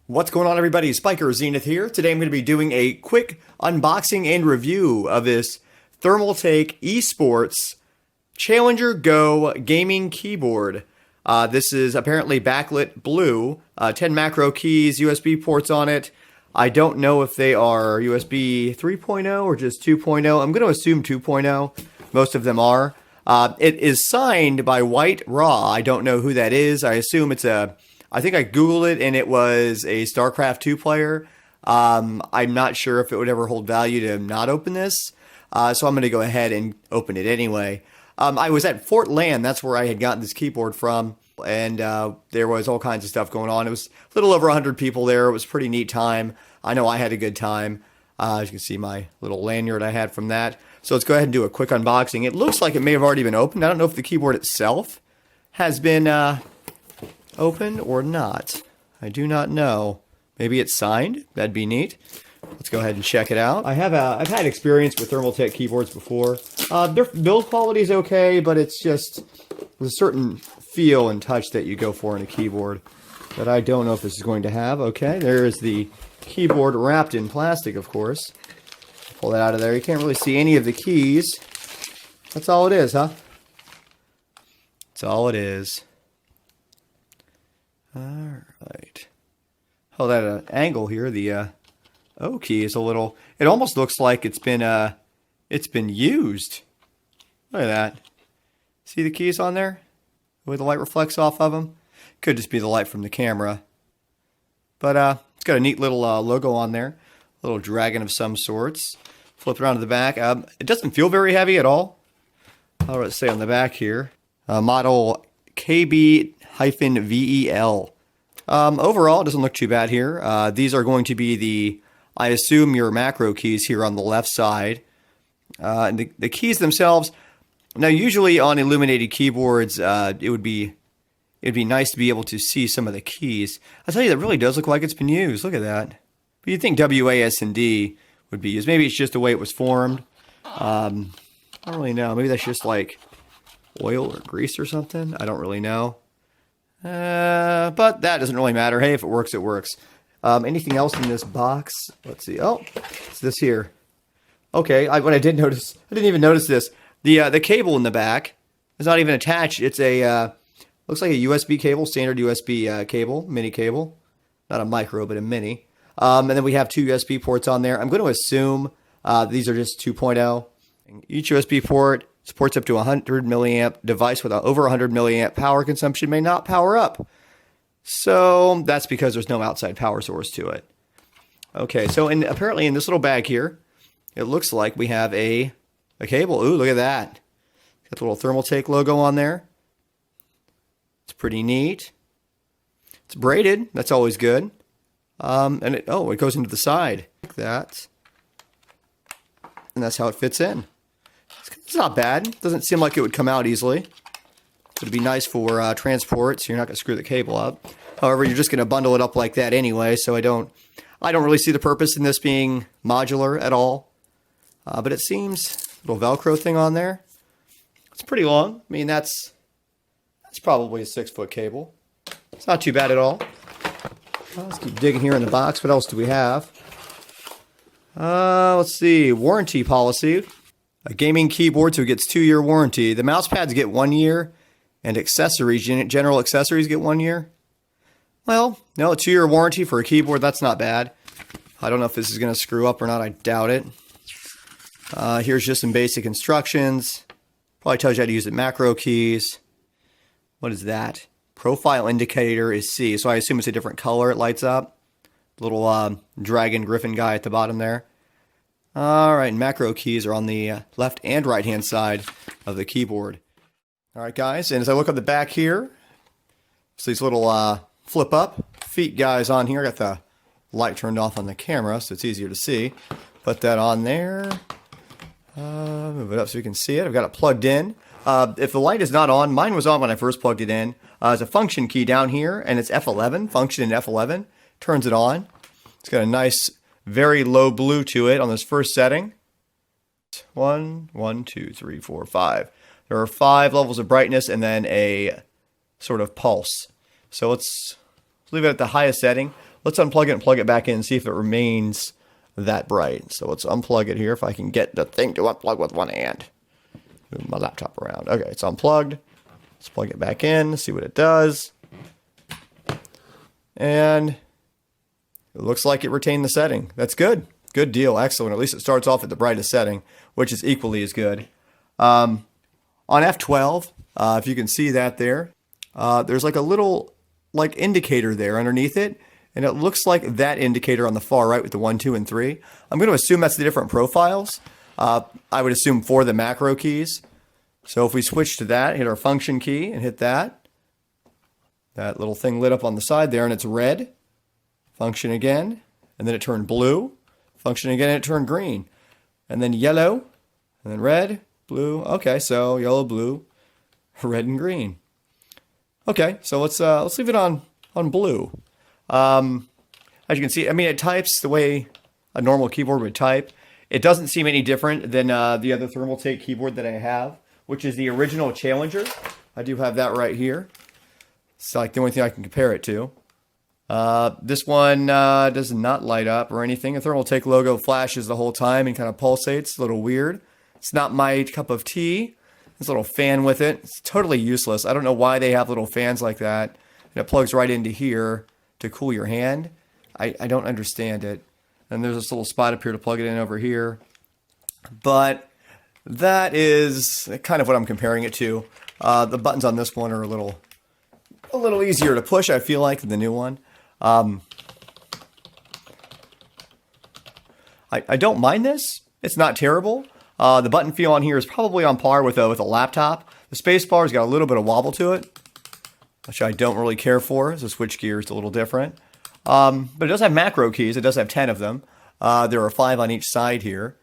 What's going on, everybody? SpykerZ Xenith here. Today I'm going to be doing a quick unboxing and review of this Thermaltake eSports Challenger Go gaming keyboard. This is apparently backlit blue, 10 macro keys, USB ports on it. I don't know if they are USB 3.0 or just 2.0. I'm going to assume 2.0. Most of them are. It is signed by White Raw. I don't know who that is. I assume it's I think I Googled it and it was a StarCraft 2 player. I'm not sure if it would ever hold value to not open this. So I'm going to go ahead and open it anyway. I was at FortLan. That's where I had gotten this keyboard from. And there was all kinds of stuff going on. It was a little over 100 people there. It was a pretty neat time. I know I had a good time. As you can see my little lanyard I had from that. So let's go ahead and do a quick unboxing. It looks like it may have already been opened. I don't know if the keyboard itself has been open or not. I do not know. Maybe it's signed. That'd be neat. Let's go ahead and check it out. I've had experience with Thermaltake keyboards before. Their build quality is okay, but it's just there's a certain feel and touch that you go for in a keyboard that I don't know if this is going to have. Okay, there is the keyboard wrapped in plastic, of course. Pull that out of there. You can't really see any of the keys. That's all it is, huh? That's all it is. Alright. Oh, that angle here, the O key is a little, it almost looks like it's been used. Look at that. See the keys on there? The way the light reflects off of them? Could just be the light from the camera. But it's got a neat little logo on there. A little dragon of some sorts. Flip around to the back. It doesn't feel very heavy at all. How does it say on the back here? Model KB-VEL. Overall, it doesn't look too bad here. These are going to be I assume, your macro keys here on the left side. And the keys themselves, now usually on illuminated keyboards, it'd be nice to be able to see some of the keys. I'll tell you, that really does look like it's been used. Look at that. But you'd think WASD would be used. Maybe it's just the way it was formed. I don't really know. Maybe that's just like oil or grease or something. I don't really know. But that doesn't really matter. Hey, if it works, it works. Anything else in this box? Let's see. Oh, it's this here. Okay, what I did notice, I didn't even notice this. The cable in the back is not even attached. It's a looks like a USB cable, standard USB cable, mini cable, not a micro, but a mini. And then we have two USB ports on there. I'm going to assume these are just 2.0. Each USB port supports up to 100 milliamp device with over 100 milliamp power consumption may not power up. So that's because there's no outside power source to it. Okay, so apparently in this little bag here, it looks like we have a cable. Ooh, look at that. Got the little Thermaltake logo on there. It's pretty neat. It's braided. That's always good. And it goes into the side like that. And that's how it fits in. It's not bad. Doesn't seem like it would come out easily. It'd be nice for transport, so you're not going to screw the cable up. However, you're just going to bundle it up like that anyway, so I don't really see the purpose in this being modular at all. But it seems a little Velcro thing on there. It's pretty long. I mean, that's probably a 6-foot cable. It's not too bad at all. Let's keep digging here in the box. What else do we have? Let's see. Warranty policy. A gaming keyboard, so it gets 2-year warranty. The mouse pads get 1 year, and accessories, general accessories, get 1 year. Well, no, a 2-year warranty for a keyboard, that's not bad. I don't know if this is going to screw up or not. I doubt it. Here's just some basic instructions. Probably tells you how to use the macro keys. What is that? Profile indicator is C, so I assume it's a different color it lights up. Little dragon griffin guy at the bottom there. Alright, macro keys are on the left and right hand side of the keyboard. Alright guys, and as I look at the back here, it's these little flip up feet guys on here. I got the light turned off on the camera so it's easier to see. Put that on there. Move it up so you can see it. I've got it plugged in. If the light is not on, mine was on when I first plugged it in. There's a function key down here and it's F11, function in F11. Turns it on. It's got a nice very low blue to it on this first setting. 1, 2, 3, 4, 5. There are 5 levels of brightness and then a sort of pulse. So let's leave it at the highest setting. let's unplug it and plug it back in and see if it remains that bright. So let's unplug it here if I can get the thing to unplug with one hand. Move my laptop around. Okay, it's unplugged. Let's plug it back in, see what it does. And it looks like it retained the setting. That's good. Good deal. Excellent. At least it starts off at the brightest setting, which is equally as good. On F12, if you can see that there, there's like a little indicator there underneath it. And it looks like that indicator on the far right with the 1, 2, and 3. I'm going to assume that's the different profiles. I would assume for the macro keys. So if we switch to that, hit our function key and hit that. That little thing lit up on the side there and it's red. Function again. And then it turned blue. Function again and it turned green. And then yellow. And then red, blue. Okay, so yellow, blue, red, and green. Okay, so let's leave it on blue. As you can see, I mean, it types the way a normal keyboard would type. It doesn't seem any different than the other Thermaltake keyboard that I have, which is the original Challenger. I do have that right here. It's like the only thing I can compare it to. This one does not light up or anything. The Thermaltake logo flashes the whole time and kind of pulsates. A little weird. It's not my cup of tea. This little fan with it. It's totally useless. I don't know why they have little fans like that. And it plugs right into here to cool your hand. I don't understand it. And there's this little spot up here to plug it in over here. But that is kind of what I'm comparing it to. The buttons on this one are a little easier to push, I feel like, than the new one. I don't mind this. It's not terrible. The button feel on here is probably on par with a laptop. The space bar's got a little bit of wobble to it, which I don't really care for. The switch gear is a little different. But it does have macro keys. It does have 10 of them. There are 5 on each side here.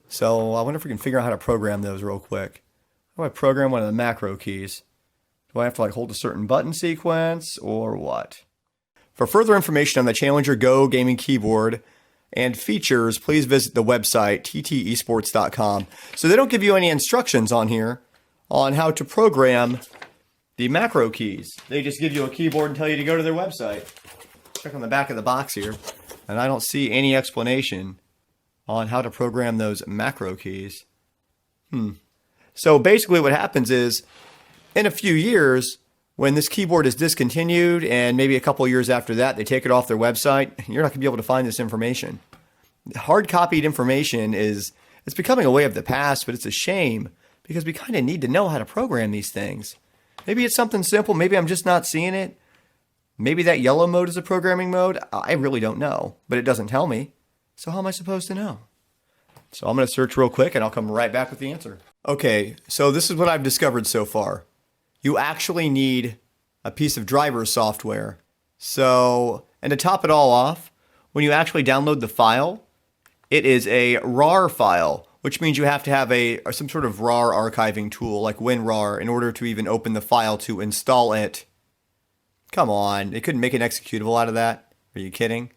So I wonder if we can figure out how to program those real quick. How do I program one of the macro keys? Do I have to hold a certain button sequence or what? For further information on the Challenger Go gaming keyboard and features, please visit the website TTesports.com. So they don't give you any instructions on here on how to program the macro keys. They just give you a keyboard and tell you to go to their website. Check on the back of the box here, and I don't see any explanation on how to program those macro keys. So basically what happens is, in a few years, when this keyboard is discontinued, and maybe a couple years after that, they take it off their website, you're not going to be able to find this information. Hard-copied information it's becoming a way of the past, but it's a shame, because we kind of need to know how to program these things. Maybe it's something simple. Maybe I'm just not seeing it. Maybe that yellow mode is a programming mode. I really don't know, but it doesn't tell me. So how am I supposed to know? So I'm going to search real quick, and I'll come right back with the answer. Okay, so this is what I've discovered so far. You actually need a piece of driver software. So, and to top it all off, when you actually download the file, it is a RAR file, which means you have to have some sort of RAR archiving tool like WinRAR in order to even open the file to install it. Come on, they couldn't make an executable out of that? Are you kidding?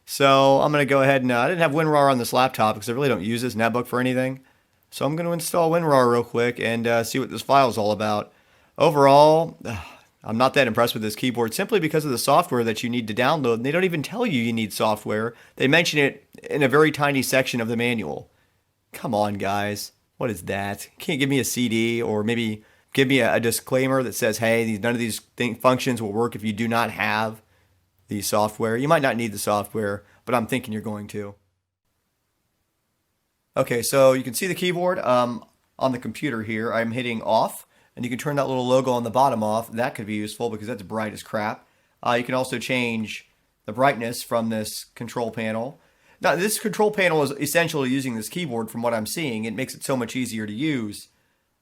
So I'm going to go ahead and I didn't have WinRAR on this laptop because I really don't use this netbook for anything. So I'm going to install WinRAR real quick and see what this file is all about. Overall, I'm not that impressed with this keyboard simply because of the software that you need to download. They don't even tell you need software. They mention it in a very tiny section of the manual. Come on, guys. What is that? Can't give me a CD or maybe give me a disclaimer that says, hey, none of these functions will work if you do not have the software. You might not need the software, but I'm thinking you're going to. Okay, so you can see the keyboard on the computer here. I'm hitting off, and you can turn that little logo on the bottom off. That could be useful because that's bright as crap. You can also change the brightness from this control panel. Now, this control panel is essentially using this keyboard from what I'm seeing. It makes it so much easier to use.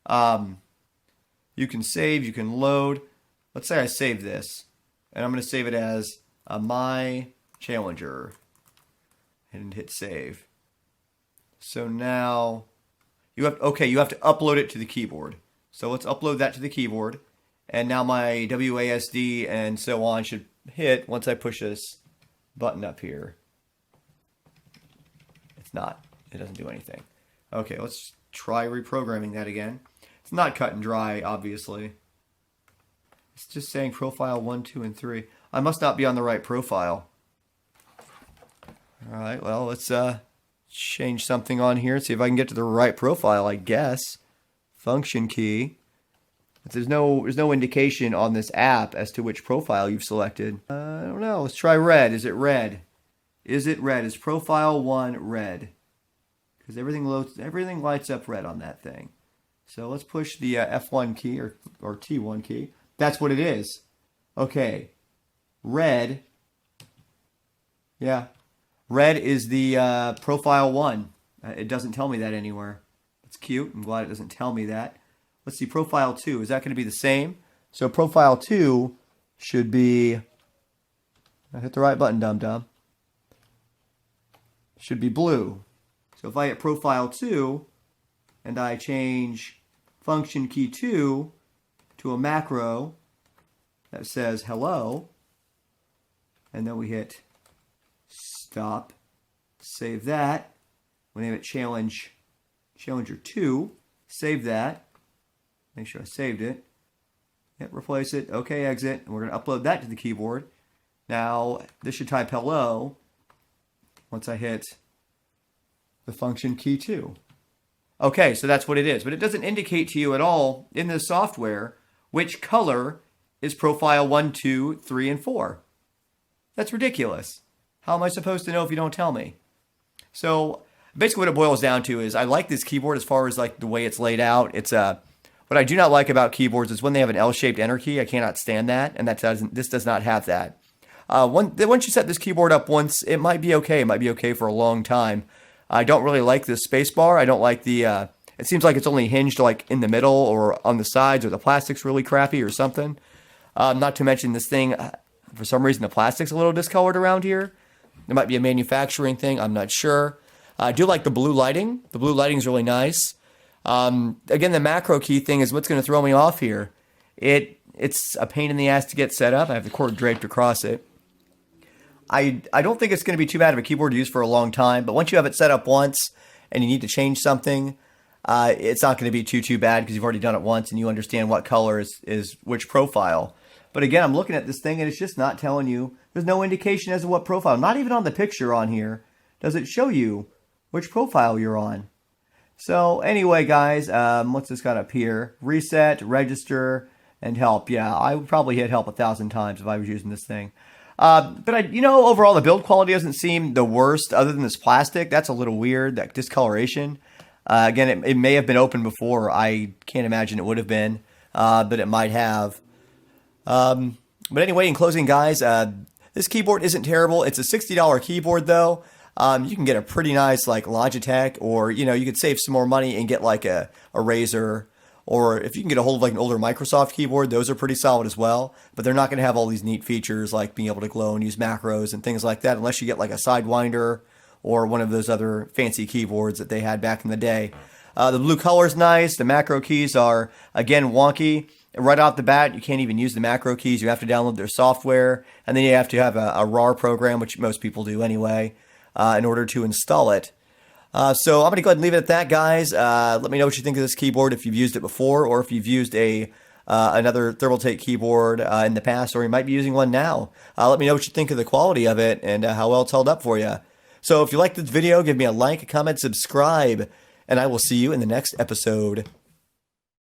You can save, you can load. Let's say I save this, and I'm going to save it as my Challenger, and hit save. So now you have to upload it to the keyboard. So let's upload that to the keyboard, and now my WASD and so on should hit once I push this button up here. It's not. It doesn't do anything. Okay, let's try reprogramming that again. It's not cut and dry, obviously. It's just saying profile 1, 2, and 3. I must not be on the right profile. All right, well, let's change something on here. See if I can get to the right profile, I guess. Function key. There's no indication on this app as to which profile you've selected. I don't know. Let's try red. Is it red? Is it red? Is profile 1 red? Because everything lights up red on that thing. So let's push the F1 key or T1 key. That's what it is. Okay. Red. Yeah. Red is the profile 1. It doesn't tell me that anywhere. It's cute. I'm glad it doesn't tell me that. Let's see, profile 2. Is that going to be the same? So profile 2 should be... I hit the right button, dum-dum. Should be blue. So if I hit profile 2 and I change function key 2 to a macro that says hello, and then we hit stop, save that. We name it Challenger 2. Save that. Make sure I saved it. Yep, replace it. Okay, exit. And we're going to upload that to the keyboard. Now, this should type hello once I hit the function key 2. Okay, so that's what it is. But it doesn't indicate to you at all in the software which color is profile 1, 2, 3, and 4. That's ridiculous. How am I supposed to know if you don't tell me? So basically what it boils down to is I like this keyboard as far as like the way it's laid out. It's what I do not like about keyboards is when they have an L-shaped enter key. I cannot stand that, and this does not have that. Once you set this keyboard up once, it might be okay. It might be okay for a long time. I don't really like this space bar. I don't like the... it seems like it's only hinged like in the middle or on the sides, or the plastic's really crappy or something. Not to mention this thing, for some reason the plastic's a little discolored around here. It might be a manufacturing thing. I'm not sure. I do like the blue lighting. The blue lighting is really nice. Again, the macro key thing is what's going to throw me off here. It's a pain in the ass to get set up. I have the cord draped across it. I don't think it's going to be too bad of a keyboard to use for a long time, but once you have it set up once and you need to change something, it's not going to be too bad because you've already done it once and you understand what color is which profile. But again, I'm looking at this thing and it's just not telling you. There's no indication as to what profile. Not even on the picture on here does it show you which profile you're on. So anyway, guys, what's this got up here? Reset, register, and help. Yeah, I would probably hit help 1,000 times if I was using this thing. But overall the build quality doesn't seem the worst other than this plastic. That's a little weird, that discoloration. Again, it may have been open before. I can't imagine it would have been, but it might have. But anyway, in closing, guys, this keyboard isn't terrible. It's a $60 keyboard, though. You can get a pretty nice, like, Logitech, or, you could save some more money and get, like, a Razer. Or if you can get a hold of like an older Microsoft keyboard, those are pretty solid as well. But they're not going to have all these neat features like being able to glow and use macros and things like that unless you get like a Sidewinder or one of those other fancy keyboards that they had back in the day. The blue color is nice. The macro keys are, again, wonky. Right off the bat, you can't even use the macro keys. You have to download their software. And then you have to have a RAR program, which most people do anyway, in order to install it. So I'm going to go ahead and leave it at that, guys. Let me know what you think of this keyboard if you've used it before or if you've used another Thermaltake keyboard in the past, or you might be using one now. Let me know what you think of the quality of it and how well it's held up for you. So if you like this video, give me a like, a comment, subscribe, and I will see you in the next episode.